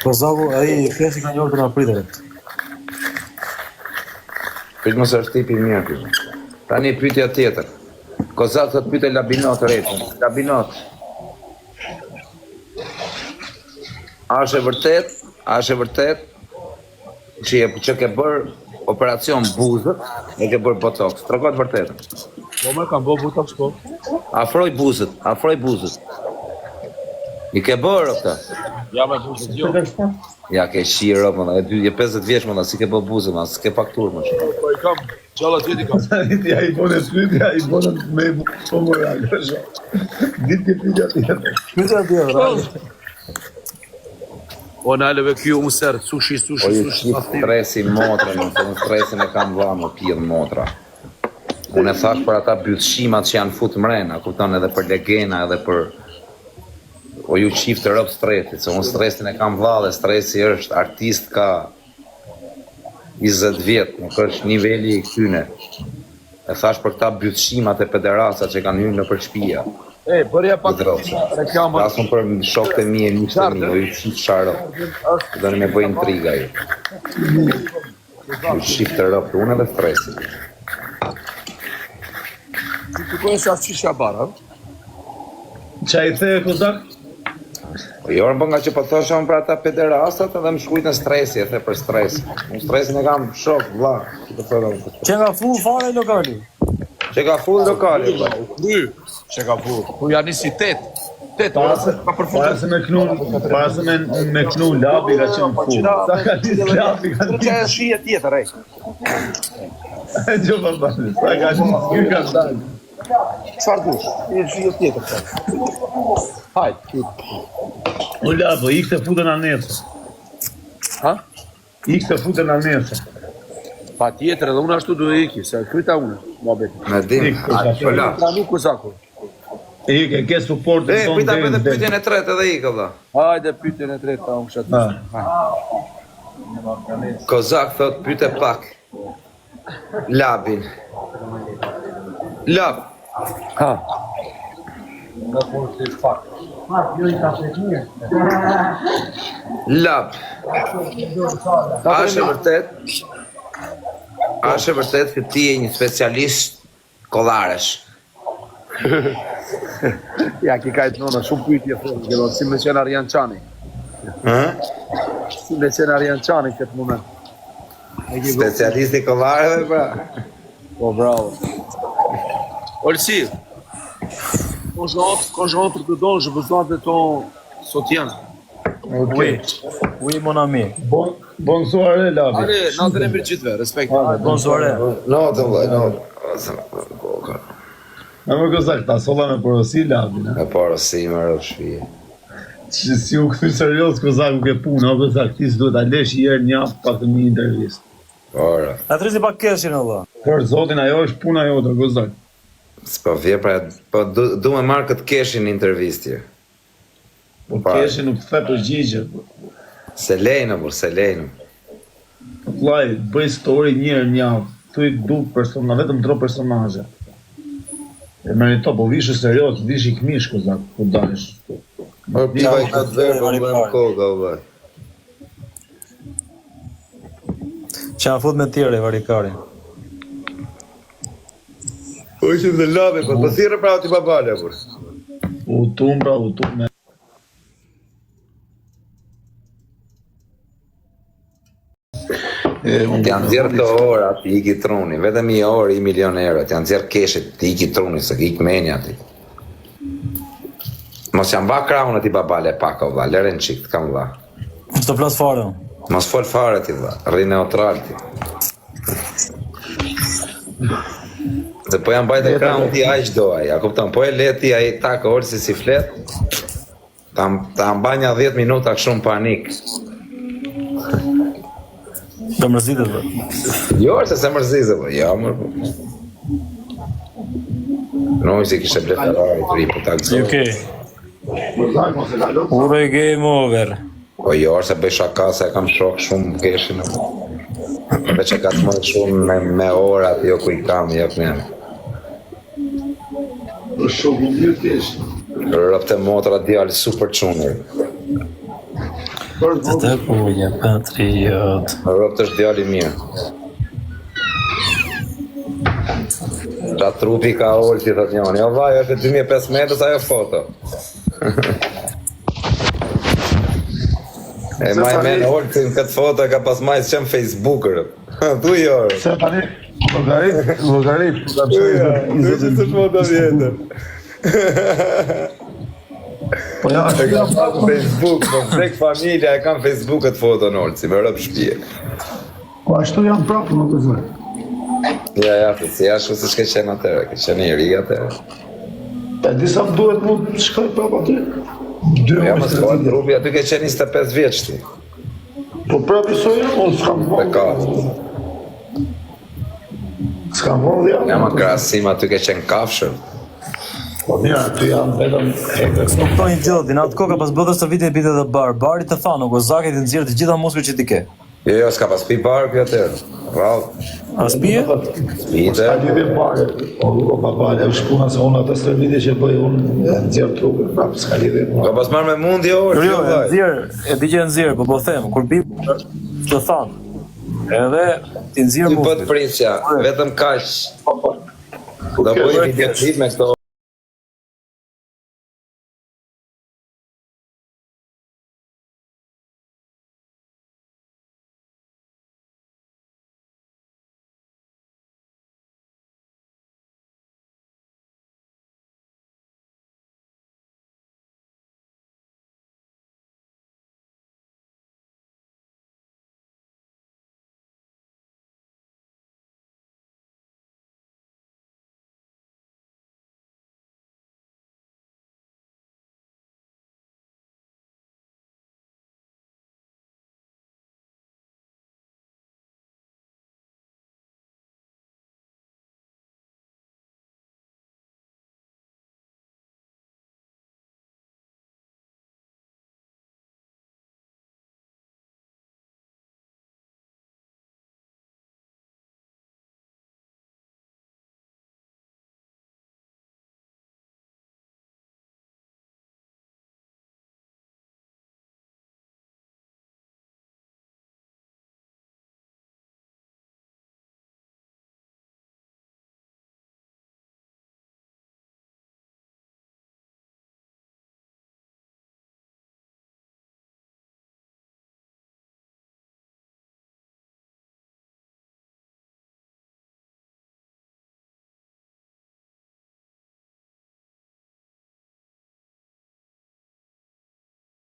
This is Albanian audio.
Po zaku, ai pjesë ka njërë të nga pritet. Këtë mos është tipi mirë këtë. Ta një pyetja tjetër. Kozak thot pyetje Labinot rretën. Labinot. A është e vërtet që ke bërë operacion buzët e ke bërë botox? Tregoj të vërtetën. Po më kam bërë botox po. Afroj buzët. I ke bërë këta? Ja me buzët jo. Ja ke shiro, mëna, je 50 vjeç, mëna, si ke bërë buzët, mëna, s'ke fakturë, mëna. Po i kam, gjalla tjeti kam. Ja i bone pyetja, i bone me po moral, kështu. Ditë pyetja tjetër. Pyetja tjetër. O në aleve kjo unë sërë, sushi. Po ju shqip stresi motra, unë stresin e kam vla më pjedh motra. Unë e thash për ata byllshimat që janë fut mrena, kupton edhe për legena, edhe për... O ju qif të rëpë stresit, se unë stresin e kam vla dhe stresi është artist ka 20 vjetë, nuk është niveli i këtyne. E thash për këta byllshimat e pederasa që kanë hyrë në për shpia. E, bërja pak reklamën. Lasën për shokët e mi e miqtë e mi, o ju qif sharë. Dhe në me bëjë intriga ju. Ju qif të rëpë, unë edhe stresit. Të kojnë sa qisha barë, Qa i the Kozak? Jo, në bënga që po thosha unë për ata pederastat edhe më shkujt në stresi, e the për stres. Unë stresin e kam shok, vla. Që nga full fare lokali? Që ka full lokali, vla. Që ka full. Ku janë nisi 8. Para se me knu labi ka qenë full. Sa ka njës labi ka Që e shije tjetër, ej. Gjo përbani, sa ka njës kjo ka dalë. Qfarë dush? E shije tjetër. Hajt. O labo, ikë të futën anesë. Ha? Ikë të futën anesë. Pa tjetër edhe unë ashtu duhe iki, se kryta unë. Me dim, la. Pra nuk Kozaku. Ikë, ke suport të tonë Prita për pyetjen e tretë edhe ikë, vla. Hajde pyetjen e tretë, ta unë shatë. Kozak thot pyete pak. Labin. Lab. Ha. Lab. A është e vërtet që ti je një specialist kollaresh? Ja, ki kajtë nona, shumë pyetje fërë, gëllon, si me qenë Arjan Qani. Si me qenë Arjan Qani këtë moment. Specialist i kollareve, pra? Po, bravo. Olsi, quand je rentre dedans, je besoin de ton soutien. Oui, mon ami. Bonsoir, labi. Allez, natën e mirë gjithve, respekt. Bonsoir. No, të vlaj, no. Në më Kozak, ta sola me porosi labi, ne? E porosi me rëshfije. Që si u këthy serios Kozak u ke punë, o Kozak, ti s'duhet a lesh i erë njaftë pak të një intervjist. Ora. A trisi pak keshin, Allah. Për zotin, ajo është puna jote, Kozak. S'po vje, pra, po du me marrë këtë keshin në intervistje. Po keshi nuk të the përgjigje. Se lejnë, por se lejnë. Vlaj, bëj story njërë njaftë, thuj du vetëm 3 personazhe. E merito, po vishë serios, vishë i këmish, Kozak, ku dalish. Por piva i ka të verë, po më në koga, vëllaj. Që nga fut me tjere, varikari. Po ishim dhe labe, po thire pra ti babale, por. U tum me... Ti janë zjerë të ora, ti i ki truni, vetëm 1 orë, 1 milion euro, ti janë zjerë keshit, ti i ki truni, se ki menja ti. Mos janë ba krahun e ti babale pak, o vla, leren qik, të kam vla. Mos të plas fare. Mos fol fare ti vla, rri neutral ti. Se po janë bajt e krahun ti aq doaj, a kupton, po e leti a i takë orë si flet, ta mbanja 10 minuta këshumë panik. Do mërzitet, bro. Jo, se mërzitet, bro, jo, mërë. Noi si kishe bletaraj të ri, po ta gëzoj. Ure game over. Po jo, se bëj shaka, se kam shok shumë keshin. Veç e ka të mëjë shumë me orat, jo ku i kam, jo kënjën. Shumë një kesh. Rëpte motra djali super qunër. Të kuja, patriot. Rob të është djali mirë. Qa trupi ka olti, thot njoni. Jo vaj, është 2500 ajo foto. E maj men olti në këtë foto ka pas majs qëmë Facebooker. Tu i orë. Se tani, Logarit, Tu që të foto vjetër. po ja, E kam pas Facebook, po vrek familja e kam Facebook këtë foto në olë, si me rëpë shpije. po ashtu janë prapë, nuk e zë. Ja, si ashtu se shke qenë atërë, ke qenë i ri atërë. E disa më duhet mu shkoj prapë aty. Ja, më s'kojnë trupi, aty ke qenë 25 vjeç ti. Po prapë soj, unë s'kam Dhe ka. S'kam vëllë janë. Ja, më krasim, aty ke qenë kafshër. Po mira, aty janë vetëm hekër. Po një gjellë, në atë kohë ka pas bëdhës të vitin e pite dhe barë. Bari të tha, nuk o zakit i nëzirë të gjitha muskë që ti ke. Jo, s'ka pas pi barë kjo atërë. Rallë, A spije? spite. Ska lidhje pare, o papale, është puna se unë atë stërvitje që bëj unë e nëzirë trupin, prapë s'ka lidhje Ka pare. pas marrë me mundi orë, Jo, kjo e vaj. nëzirë, e di që e nëzirë, po them, kur bi të thanë. Edhe ti nëzirë Ty muskë. pët prisja, vetëm kaq. Do bëj video klip me këto